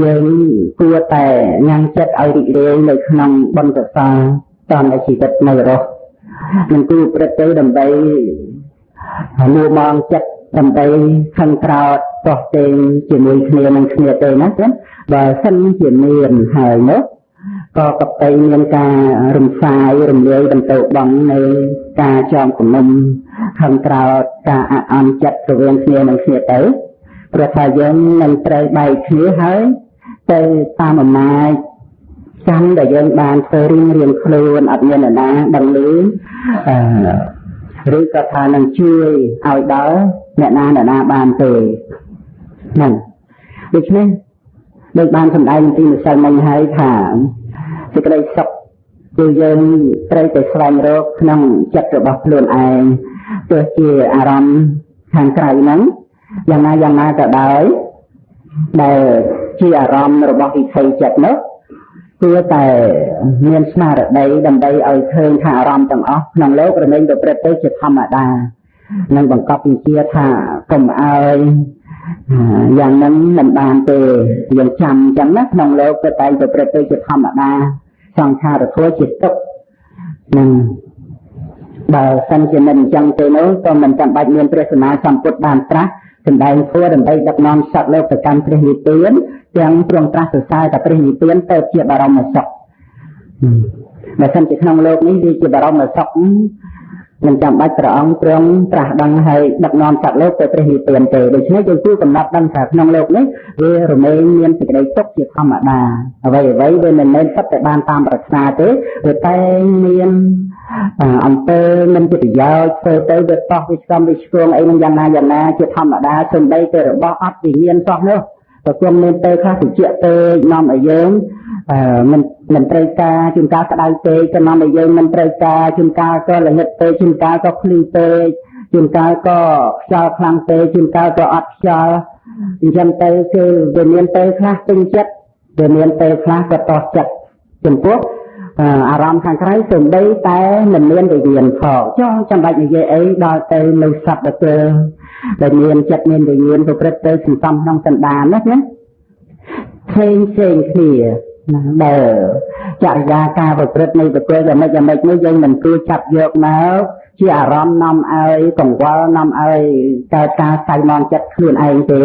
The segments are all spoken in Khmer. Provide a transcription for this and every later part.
យើងគួរតែញ៉ាំចិត្តឲ្យរីករាយនៅក្នុងបុណ្យកុសលតនជីវិតនៅរស់មិនគួរប្រព្រឹត្តទៅដើម្បីមួម៉ងចិត្តដើម្បីខឹងក្រោធតោះតេងជាមួយគ្នានឹងគ្នាទេណាចឹងបើសិនជាមានហើយនោះក៏កបិមានការរំសាយរំលាយបន្ទោបងនៅការចងគំនុំខឹងក្រោធការអន់ចិត្តរវាងគ្នានឹងគ្នាទៅព្រោះថាយើងនឹងត្រូវបែកគ្នាហើយទៅតាមអំណាចកម្មដែលយើងបានធ្វើរៀងខ្លួនអត់មានអ្នកណាដឹងឮឬក៏ថានឹងជួយឲ្យដល់អ្នកណាបានទេហ្នឹងដូច្នេះដូចបានសម្ដែងពីម្សិលមិញហើយថាសេចក្តីសុខគឺយើងត្រូវតែស្វែងរកក្នុងចិត្តរបស់ខ្លួនឯងទោះជាអារម្មណ៍ខាងក្រៅហ្នឹងយ៉ាងណាក៏ដោយដែលជាអារម្មណ៍របស់វិថីចិត្តនោះគឺតែមានស្មារតីដើម្បីឲ្យឃើញថាអារម្មណ៍ទាំងអស់ក្នុងលោករមែងប្រព្រឹត្តទៅជាធម្មតានឹងបង្កប់បញ្ជាថាកុំឲ្យយ៉ាងហ្នឹងមិនបានទេយើងចាំអញ្ចឹងណាក្នុងលោកក៏តែងប្រព្រឹត្តទៅជាធម្មតាសង្ខារធម៌ជាទុក្ខនឹងបើសិនជាមិនអញ្ចឹងទេនោះក៏មិនចាំបាច់មានព្រះសម្មាសម្ពុទ្ធបានត្រាស់សម្ដែងធម៌ដើម្បីដឹកនាំសត្វលោកទៅកាន់ព្រះនិព្វានទាំងទ្រង់ត្រាស់សរសើរតែព្រះនិព្វានទៅជាបរមសុខបើសិនជាក្នុងលោកនេះវាជាបរមសុខមិនចាំបាច់ព្រះអង្គទ្រង់ត្រាស់ដឹងហើយដឹកនាំសត្វលោកទៅព្រះនិព្វានទេដូច្នេះយើងគួរកំណត់ដឹងថាក្នុងលោកនេះវារមែងមានសេចក្តីទុក្ខជាធម្មតាអ្វីវាមិនមែនសុទ្ធតែបានតាមប្រាថ្នាទេវាតែមានអំពើមិនជាប្រយោជន៍ធ្វើទៅវាតោះវាឆ្កំវាឆ្គងអីនឹងយ៉ាងណាជាធម្មតាសំដីទៅរបស់អត់វិញ្ញាណសោះនោះប្រគំមានទៅខ្លះតិចទៅនាំឲ្យយើងមិនត្រូវការជួនកាលក្តៅពេកក៏នាំឲ្យយើងមិនត្រូវការជួនកាលក៏ល្ងឹតពេកជួនកាលក៏ភ្លឺពេកជួនកាលក៏ខ្យល់ខ្លាំងពេកជួនកាលក៏អត់ខ្យល់អញ្ចឹងទៅគឺវាមានទៅខ្លះពេញចិត្តវាមានទៅខ្លះក៏តោះចិត្តចំពោះអារម្មណ៍ខាងក្រៅសំដីតែមិនមានវិញ្ញាណផងចង់ចាំបាច់និយាយអីដល់ទៅនៅសត្វដែលមានចិត្តមានវិញ្ញាណប្រព្រឹត្តទៅសន្សំក្នុងសន្តានណាផ្សេងគ្នាដែលចរិយាការប្រព្រឹត្តនៃបុគ្គលយ៉ាងម៉េចនេះយើងមិនគួរចាប់យកមកជាអារម្មណ៍នាំឲ្យកង្វល់នាំឲ្យកើតការសៅមងចិត្តខ្លួនឯងទេ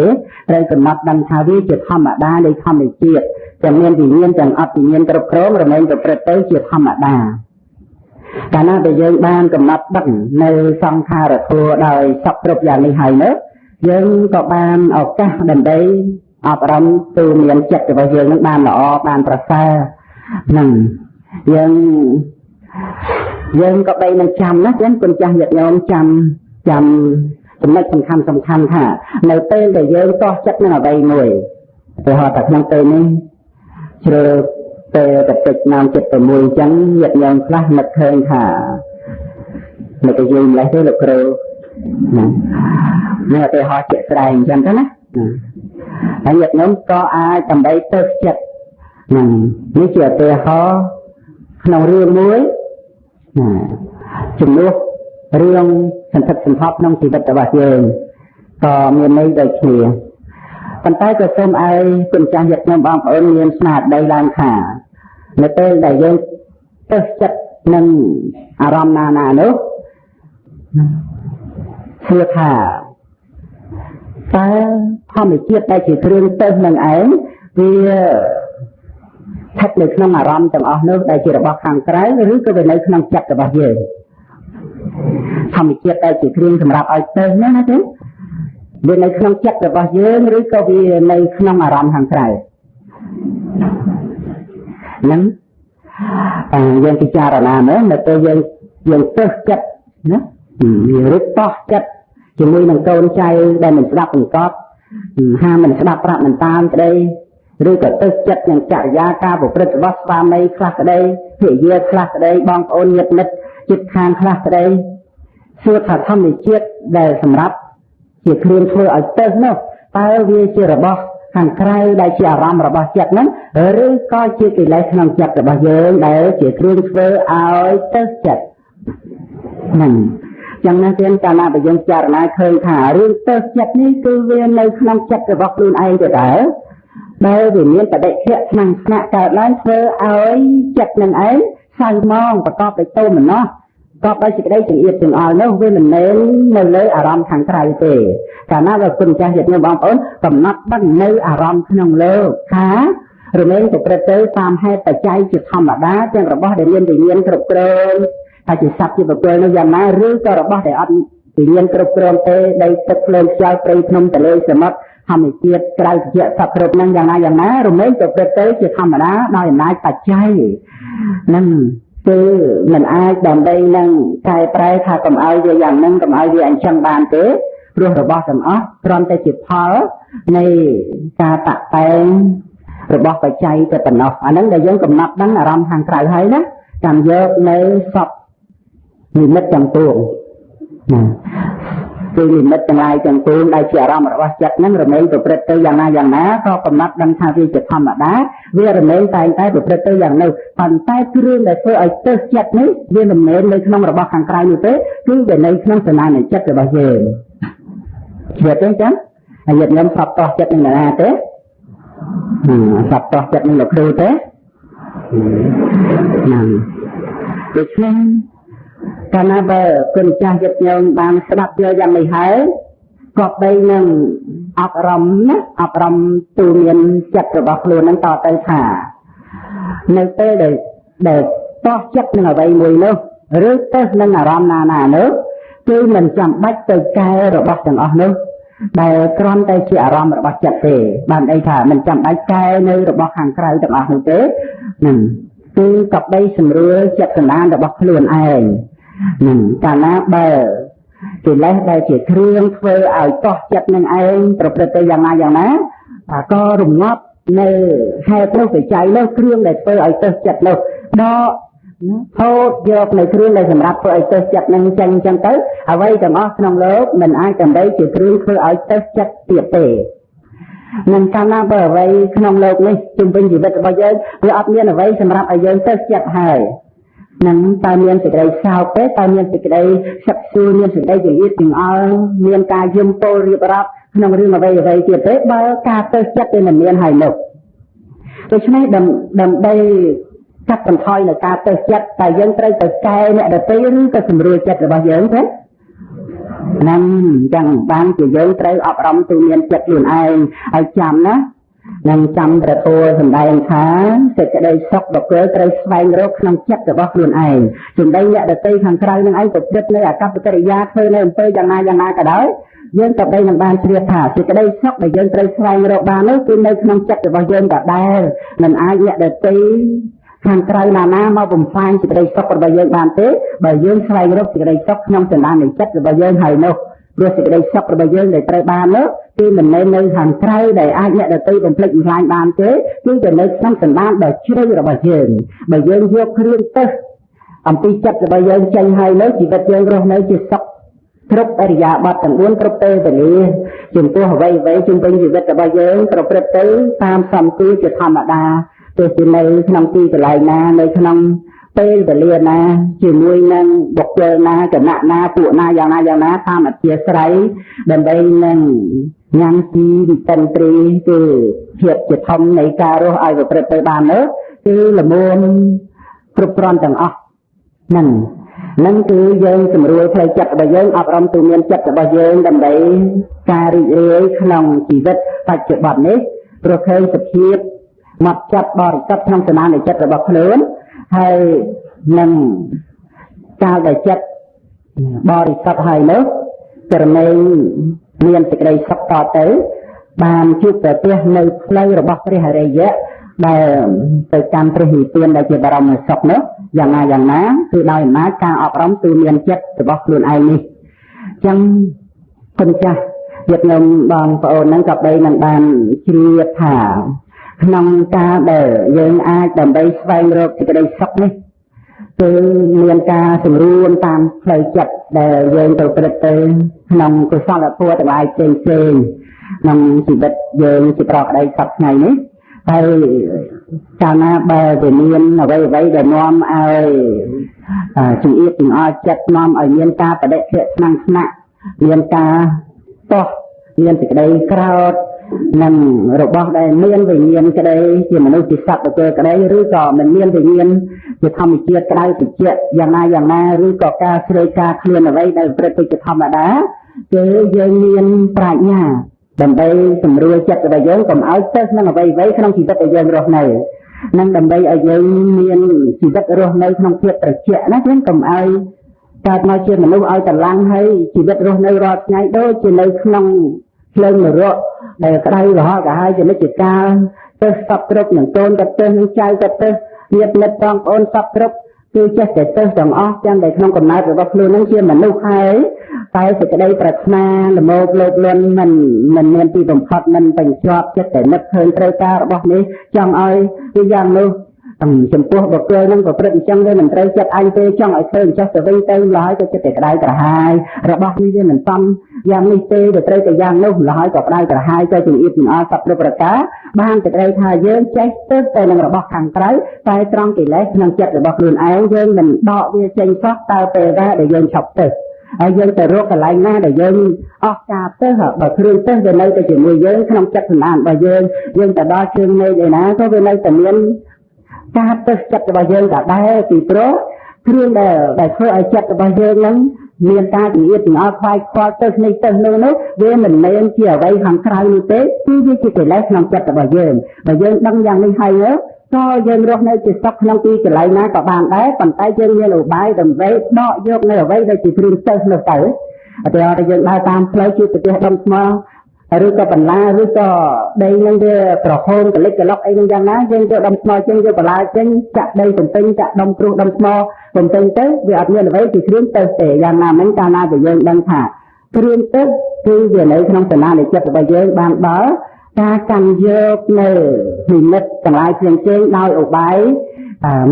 ត្រូវកំណត់ដឹងថាវាជាធម្មតានៃធម្មជាតិទាំងមានវិញ្ញាណទាំងអត់វិញ្ញាណគ្រប់គ្រងរមែងប្រព្រឹត្តទៅជាធម្មតាកាលណាដែលយើងបានកំណត់ដឹងនៅសង្ខារធម៌ដោយសពគ្រប់យ៉ាងនេះហើយនោះយើងក៏បានឱកាសដើម្បីអប់រំទូមានចិត្តរបស់យើងនឹងបានល្អបានប្រសើរនឹងយើងក៏បីនឹងចាំណាចឹងគុណចាស់ញាតិញោមចាំចំណុចសំខាន់ថានៅពេលដែលយើងតោះចិត្តនឹងអ្វីមួយទៅហៅតែក្នុងពេលនេះជ្រើពេលតែតិចណាមចិត្ត6អញ្ចឹងញាតិញោមខ្លះនឹកឃើញថានឹកទៅយើងម្លេះទេលោកគ្រូនេះទៅហោជាក់ស្ដែងអញ្ចឹងទៅណាហើយញាតិញោមក៏អាចដើម្បីទៅចិត្តនេះជាឧទាហរណ៍ក្នុងរឿងមួយជំនួសរឿងសន្ធឹកសន្ធាប់ក្នុងជីវិតរបស់យើងក៏មានន័យដូចគ្នាប៉ុន្តែក៏សូមឲ្យគុណចាស់ញាតិញោមបងប្អូនមានស្មារតីឡើងថានៅពេលដែលយើងទៅចិត្តនឹងអារម្មណ៍ណានោះជឿថាតើធម្មជាតិដែលជាគ្រឿងទៅនឹងឯងវាស្ថិតនៅក្នុងអារម្មណ៍ទាំងអស់នោះដែលជារបស់ខាងក្រៅឬក៏វានៅក្នុងចិត្តរបស់យើងធម្មជាតិដែលជាគ្រឿងសម្រាប់ឲ្យទៅណាទេវានៅក្នុងចិត្តរបស់យើងឬក៏វានៅក្នុងអារម្មណ៍ខាងក្រៅហ្នឹងយើងពិចារណាមើលនៅពេលយើងទៅចិត្តណាឬតោះចិត្តជាមួយនឹងកូនចៅដែលមិនស្ដាប់បង្កប់ហាមិនស្ដាប់ប្រាប់មិនតាមក្តីឬក៏ទៅចិត្តនឹងចរិយាការប្រព្រឹត្តរបស់ស្វាមីខ្លះក្តីភរិយាខ្លះក្តីបងប្អូនញាតិមិត្តជិតខាងខ្លះក្តីសួរថាធម្មជាតិដែលសម្រាប់ជាគ្រឿងធ្វើឲ្យទៅនោះតើវាជារបស់ខាងក្រៅដែលជាអារម្មណ៍របស់ចិត្តហ្នឹងឬក៏ជាកិលេសក្នុងចិត្តរបស់យើងដែលជាគ្រឿងធ្វើឲ្យទៅចិត្តហ្នឹងចឹងណាទៀតកាលណាបើយើងពិចារណាឃើញថារឿងទៅចិត្តនេះគឺវានៅក្នុងចិត្តរបស់ខ្លួនឯងទៅដែរ ដែលវាមានបដិខៈស្នាក់កើតឡើងធ្វើឲ្យចិត្តនឹងឯងសៅមងប្រកបដោយទោមនស្សប្រកបដោយសេចក្តីចង្អៀតចង្អល់នោះវាមិនមែននៅលើអារម្មណ៍ខាងក្រៅទេកាលណាបើគុណចាស់ញាតិញោមបងប្អូនកំណត់ដឹងនៅអារម្មណ៍ក្នុងលោកថារមែងទៅប្រទៅតាមហេតុបច្ច័យជាធម្មតាទាំងរបស់ដែលមានវិញ្ញាណគ្រប់គ្រងថាជាសត្វជាបុគ្គលនោះយ៉ាងណាឬក៏របស់ដែលអត់វិញ្ញាណគ្រប់គ្រងទេដីទឹកភ្លើងខ្យល់ព្រៃភ្នំទន្លេសមុទ្រធម្មជាតិក្រៅជាសត្វគ្រប់នឹងយ៉ាងណារមែងទៅប្រទៅជាធម្មតាដោយអំណាចបច្ច័យនឹងគឺមិនអាចដើម្បីនឹងកែប្រែថាកុំឲ្យវាយ៉ាងហ្នឹងកុំឲ្យវាអញ្ចឹងបានទេព្រោះរបស់ទាំងអស់គ្រាន់តែជាផលនៃការតាក់តែងរបស់បច្ច័យតែប៉ុណ្ណោះអាហ្នឹងដែលយើងកំណត់ដឹងអារម្មណ៍ខាងក្រៅហើយណាចាំយកនៅសពនិមិត្តទាំងពួងណាគឺនិមិត្តទាំងឡាយទាំងពួងដែលជាអារម្មណ៍របស់ចិត្តហ្នឹងរមែងប្រព្រឹត្តទៅយ៉ាងណាក៏កំណត់ដឹងថាវាជាធម្មតាវារមែងតែងតែប្រព្រឹត្តទៅយ៉ាងនោះប៉ុន្តែគ្រឿងដែលធ្វើឲ្យទៅចិត្តនេះវាមិនមែននៅក្នុងរបស់ខាងក្រៅនោះទេគឺវានៅក្នុងសញ្ញានៃចិត្តរបស់យើងជឿទេចឹងហើយញាតិញោមស្បតោះចិត្តនឹងណាទេស្បតោះចិត្តនឹងលោកគ្រូទេហ្នឹងដូច្នេះកាលណាបើគុណចាស់ញាតិញោមបានស្ដាប់យកយ៉ាងនេះហើយក៏បីនឹងអប់រំណាអប់រំទូមានចិត្តរបស់ខ្លួននឹងតទៅថានៅពេលដែលតោះចិត្តនឹងអ្វីមួយនោះឬទៅនឹងអារម្មណ៍ណានោះគឺមិនចាំបាច់ទៅកែរបស់ទាំងអស់នោះដែលគ្រាន់តែជាអារម្មណ៍របស់ចិត្តទេបានអីថាមិនចាំបាច់កែនៅរបស់ខាងក្រៅទាំងអស់នោះទេហ្នឹងគឺក៏បីសម្រួលចិត្តសន្តានរបស់ខ្លួនឯងនឹងកាលណាបើកិលេសដែលជាគ្រឿងធ្វើឲ្យតោះចិត្តនឹងឯងប្រព្រឹត្តទៅយ៉ាងណាក៏រងាប់នៅហេតុនោះបច្ច័យនោះគ្រឿងដែលធ្វើឲ្យតោះចិត្តនោះដកហូតយកនៅគ្រឿងដែលសម្រាប់ធ្វើឲ្យតោះចិត្តនឹងចេញចឹងទៅអ្វីទាំងអស់ក្នុងលោកមិនអាចដើម្បីជាគ្រឿងធ្វើឲ្យតោះចិត្តទៀតទេនឹងកាលណាបើអ្វីក្នុងលោកនេះជំវិញជីវិតរបស់យើងវាអត់មានអ្វីសម្រាប់ឲ្យយើងតោះចិត្តហើយនឹងតើមានសេចក្តីសោកទេតើមានសេចក្តីសឹកសួរមានសេចក្តីចង្អៀតចង្អល់មានការយំពោលរៀបរាប់ក្នុងរឿងអ្វីទៀតទេបើការទៅចិត្តវាមិនមានហើយនោះដូច្នេះដើម្បីកាត់បន្ថយនៅការទៅចិត្តតែយើងត្រូវទៅកែអ្នកដទៃឬទៅសម្រួលចិត្តរបស់យើងទេហ្នឹងចឹងបានជាយើងត្រូវអប់រំទូមានចិត្តខ្លួនឯងឲ្យចាំណានឹងចាំប្រពោលសម្ដែងថាសេចក្តីសុខបុគ្គលត្រូវស្វែងរកក្នុងចិត្តរបស់ខ្លួនឯងចំណែកអ្នកដទៃខាងក្រៅនឹងឯងប្រព្រឹត្តនៅអកប្បកិរិយាធ្វើនៅអំពើយ៉ាងណាក៏ដោយយើងក៏បីនឹងបានជ្រាបថាសេចក្តីសុខដែលយើងត្រូវស្វែងរកបាននោះគឺនៅក្នុងចិត្តរបស់យើងដដែលមិនអាចអ្នកដទៃខាងក្រៅណាមកបំផ្លាញសេចក្តីសុខរបស់យើងបានទេបើយើងស្វែងរកសេចក្តីសុខក្នុងសន្តាននៃចិត្តរបស់យើងហើយនោះព្រោះសេចក្តីសុខរបស់យើងដែលត្រូវបាននោះគឺមិនមែននៅខាងក្រៅដែលអាចអ្នកដទៃបំភ្លេចបំផ្លាញបានទេគឺតែនៅក្នុងសន្តានដ៏ជ្រៅរបស់យើងបើយើងយកគ្រឿងទៅអំពីចិត្តរបស់យើងចេញហើយនោះជីវិតយើងរស់នៅជាសុខគ្រប់អរិយាបថទាំង4គ្រប់ពេលវេលាចំពោះអ្វីជំពេញជីវិតរបស់យើងប្រព្រឹត្តទៅតាមសំគួរជាធម្មតាទោះជានៅក្នុងទីកន្លែងណានៅក្នុងពេលវេលាណាជាមួយនឹងបុគ្គលណាគណៈណាពួកណាយ៉ាងណាតាមអធិស្ឋ័យដើម្បីនឹងញ៉ាំជីវិតន្ត្រីគឺភាពជាធំនៃការរស់ឲ្យប្រព្រឹត្តទៅបាននោះគឺល្មមគ្រប់គ្រាន់ទាំងអស់នឹងគឺយើងសម្រួលផ្លូវចិត្តរបស់យើងអប់រំទូមានចិត្តរបស់យើងដើម្បីការរីករាយក្នុងជីវិតបច្ចុប្បន្ននេះព្រោះឃើញសភាពមកចិត្តបរិសុទ្ធក្នុងសន្តាននៃចិត្តរបស់ខ្លួនហើយនឹងកាលដែលចិត្តបរិសុទ្ធហើយនោះក្រមែងមានសេចក្តីសុខតទៅបានជួបប្រទះនៅផ្លូវរបស់ព្រះអរិយៈដែលទៅកាន់ព្រះនិព្វានដែលជាបរមសុខនោះយ៉ាងណាគឺដោយអំណាចការអប់រំទូមានចិត្តរបស់ខ្លួនឯងនេះអញ្ចឹងគុណចាស់ញាតិញោមបងប្អូនហ្នឹងក៏បីនឹងបានជ្រាបថាក្នុងការដែលយើងអាចដើម្បីស្វែងរកសេចក្តីសុខនេះគឺមានការសម្រួលតាមផ្លូវចិត្តដែលយើងទៅប្រព្រឹត្តទៅក្នុងកុសលធម៌ទាំងឡាយផ្សេងក្នុងជីវិតយើងជាប្រកក្តីសពថ្ងៃនេះហើយកាលណាបើវាមានអ្វីដែលនាំឲ្យចង្អៀតចង្អល់ចិត្តនាំឲ្យមានការបដិខៈស្នាក់មានការតោះមានសេចក្តីក្រោធ នឹងរបស់ដែលមានវិញ្ញាណក្តីជាមនុស្សជាសត្វក្តីឬក៏មិនមានវិញ្ញាណជាធម្មជាតិក្តៅតិចយ៉ាងណាឬក៏ការស្រីការឃ្លានអ្វីដែលប្រព្រឹត្តទៅជាធម្មតាគឺយើងមានប្រាជ្ញាដើម្បីសម្រួលចិត្តរបស់យើងកុំឲ្យទៅនឹងអ្វីក្នុងជីវិតដែលយើងរស់នៅនិងដើម្បីឲ្យយើងមានជីវិតរស់នៅក្នុងភាពត្រជាក់ណាចឹងកុំឲ្យកើតមកជាមនុស្សឲ្យតឡាំងហើយជីវិតរស់នៅរាល់ថ្ងៃដូចជានៅក្នុងភ្លើងនរកដែលក្តៅរហ័សកាហាយជានិច្ចកាលទៅសពគ្រប់នឹងកូនក៏ទៅនឹងចៅក៏ទៅញាតិមិត្តបងប្អូនសពគ្រប់គឺចេះតែទៅទាំងអស់ទាំងដែលក្នុងកំណើតរបស់ខ្លួននឹងជាមនុស្សហើយតែសេចក្តីប្រាថ្នាល្មោកលោភលន់មិនមានទីបំផុតមិនបញ្ចប់ចិត្តតែនឹកឃើញត្រូវការរបស់នេះចង់ឲ្យវាយ៉ាងនោះចំពោះបុគ្គលនឹងប្រព្រឹត្តអញ្ចឹងវាមិនត្រូវចិត្តអញទេចង់ឲ្យធ្វើអញ្ចឹងទៅវិញទៅឡើយក៏ចិត្តតែក្តៅក្រហាយរបស់នេះវាមិនសមយ៉ាងនេះទេទៅត្រូវតែយ៉ាងនោះឡើយក៏ក្តៅក្រហាយទៅជំអៀតជំអល់សពគ្រប់ប្រការបានតែក្តីថាយើងចេះទៅនឹងរបស់ខាងក្រៅតែត្រង់កិលេសក្នុងចិត្តរបស់ខ្លួនឯងយើងមិនដកវាចេញសោះតើពេលដែលយើងឈប់ទៅហើយយើងទៅរកកន្លែងណាដែលយើងអស់ការទៅបើគ្រឿងទៅវានៅតែជាមួយយើងក្នុងចិត្តសម្អាតរបស់យើងទៅដល់ជើងមេឃឯណាក៏វានៅតែមានការទៅចិត្តរបស់យើងដដែលពីព្រោះគ្រឿងដែលធ្វើឲ្យចិត្តរបស់យើងនឹងមានការជំនឿទាំងអស់ខ្វាយខ្វល់ទៅនេះទៅនោះវាមិនមែនជាអ្វីខាងក្រៅនោះទេគឺវាជាកិលេសក្នុងចិត្តរបស់យើងបើយើងដឹងយ៉ាងនេះហើយក៏យើងរស់នៅជាសុខក្នុងទីកន្លែងណាក៏បានដែរប៉ុន្តែយើងមានឧបាយដើម្បីដកយកនៅអ្វីដែលជាគ្រឿងទៅនោះទៅឧទាហរណ៍យើងដើរតាមផ្លូវជួបប្រទេសដុំថ្មឬក៏បន្លាឬក៏ដីនឹងវាប្រហូនកលិចកលុកអីនឹងយ៉ាងណាយើងយកដុំថ្មចេញយកបន្លាចេញចាក់ដីបំពេញចាក់ដុំព្រោះដុំថ្មបំពេញទៅវាអត់មានអ្វីជាគ្រឿងទៅទេយ៉ាងណាមិញកាលណាដែលយើងដឹងថាគ្រឿងទៅគឺវានៅក្នុងសមាធិចិត្តរបស់យើងបានដល់ការកាន់យកនៅនិមិត្តទាំងឡាយផ្សេងៗដោយឧបាយ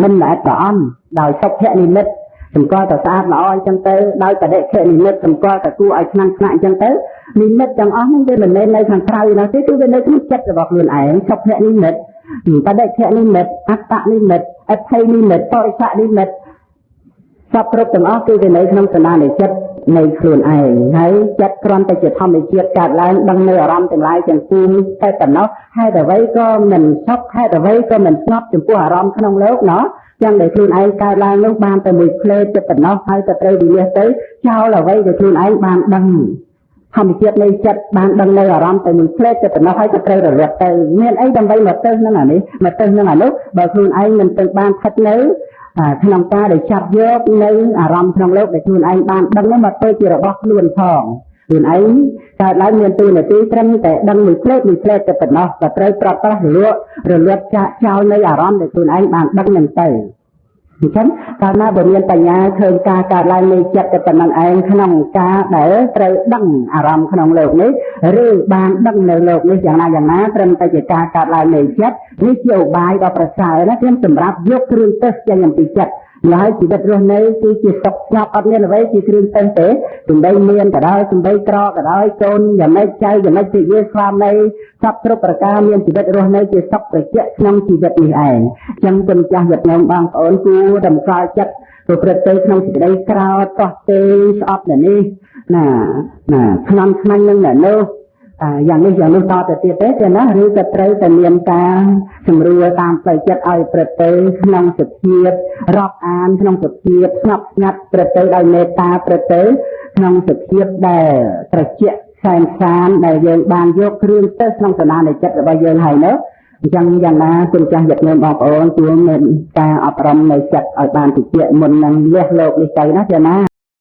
មិនល្អិតល្អន់ដោយសុភនិមិត្តសម្គាល់តែស្អាតល្អអញ្ចឹងទៅដោយបដិខនិមិត្តសម្គាល់តែគួរឲ្យខ្លាំងខ្នាក់អញ្ចឹងទៅនិមិត្តទាំងអស់ហ្នឹងវាមិនមែននៅខាងក្រៅនោះទេគឺវានៅក្នុងចិត្តរបស់ខ្លួនឯងសុភនិមិត្តបដិខនិមិត្តអត្តនិមិត្តអត្ថិនិមិត្តបរិច្ឆនិមិត្តសពគ្រប់ទាំងអស់គឺវានៅក្នុងសន្តាននៃចិត្តនៃខ្លួនឯងហើយចិត្តគ្រាន់តែជាធម្មជាតិកើតឡើងដឹងនៅអារម្មណ៍ទាំងឡាយទាំងពួងតែប៉ុណ្ណោះហេតុអ្វីក៏មិនសុខហេតុអ្វីក៏មិនស្ងប់ចំពោះអារម្មណ៍ក្នុងលោកណោះយ៉ាងដែលខ្លួនឯងកើតឡើងនោះបានតែមួយផ្លេតចិត្តប៉ុណ្ណោះហើយទៅត្រូវវិនិច្ឆ័យទៅចោលអ្វីដែលខ្លួនឯងបានដឹងធម្មជាតិនៃចិត្តបានដឹងនៅអារម្មណ៍តែមួយផ្លេតចិត្តប៉ុណ្ណោះហើយទៅត្រូវរលត់ទៅមានអីដើម្បីមកទៅនឹងអានេះមកទៅនឹងអានោះបើខ្លួនឯងមិនទៅបានស្ថិតនៅក្នុងការដែលចាប់យកនៅអារម្មណ៍ក្នុងលោកដែលខ្លួនឯងបានដឹងនោះមកទៅជារបស់ខ្លួនផងខ្លួនឯងកើតឡើងមានទីនាទីត្រឹមតែដឹងមួយផ្លេតទៅប៉ុណ្ណោះតែត្រូវប្រត់ប្រាស់រលត់ចាក់ចោលនៅអារម្មណ៍ដែលខ្លួនឯងបានដឹងនឹងទៅអញ្ចឹងកាលណាបើមានបញ្ញាឃើញការកើតឡើងនៃចិត្តតែប៉ុណ្ណឹងឯងក្នុងការដែលត្រូវដឹងអារម្មណ៍ក្នុងលោកនេះឬបានដឹងនៅលោកនេះយ៉ាងណាត្រឹមតែជាការកើតឡើងនៃចិត្តនេះជាឧបាយដ៏ប្រសើរណាស់សម្រាប់យកគ្រឿងទេសចេញអំពីចិត្តហើយជីវិតរស់នៅគឺជាសុខស្ងប់អត់មានអ្វីជាគ្រឿងទេសទេសំដីមានក៏ដោយសំដីក្រក៏ដោយកូនយ៉ាងម៉េចចៅយ៉ាងម៉េចជាស្វាមីសពគ្រប់ប្រការមានជីវិតរស់នៅជាសុខត្រជាក់ក្នុងជីវិតនេះឯងអញ្ចឹងគុណចាស់ញាតិញោមបងប្អូនគួរតម្កល់ចិត្តប្រព្រឹត្តទៅក្នុងសេចក្តីក្រោធតោះទេស្អប់នៅនេះណាខ្នំខ្នាញ់នឹងនៅនោះយ៉ាងនេះយ៉ាងនោះតទៅទៀតទេណាឬក៏ត្រូវតែមានការសម្រួលតាមផ្លូវចិត្តឲ្យប្រព្រឹត្តទៅក្នុងសភាពរាប់អានក្នុងសភាពស្ងប់ស្ងាត់ប្រព្រឹត្តទៅដោយមេត្តាប្រព្រឹត្តទៅក្នុងសភាពដែលត្រជាក់សែនសានដែលយើងបានយកគ្រឿងទៅក្នុងសមាធិចិត្តរបស់យើងហើយនោះអញ្ចឹងយ៉ាងណាគុណចាស់ញាតិញោមបងប្អូនជួនមានការអប់រំនៅចិត្តឲ្យបានតិចមុននឹងលះលោកនេះទៅណាចាណា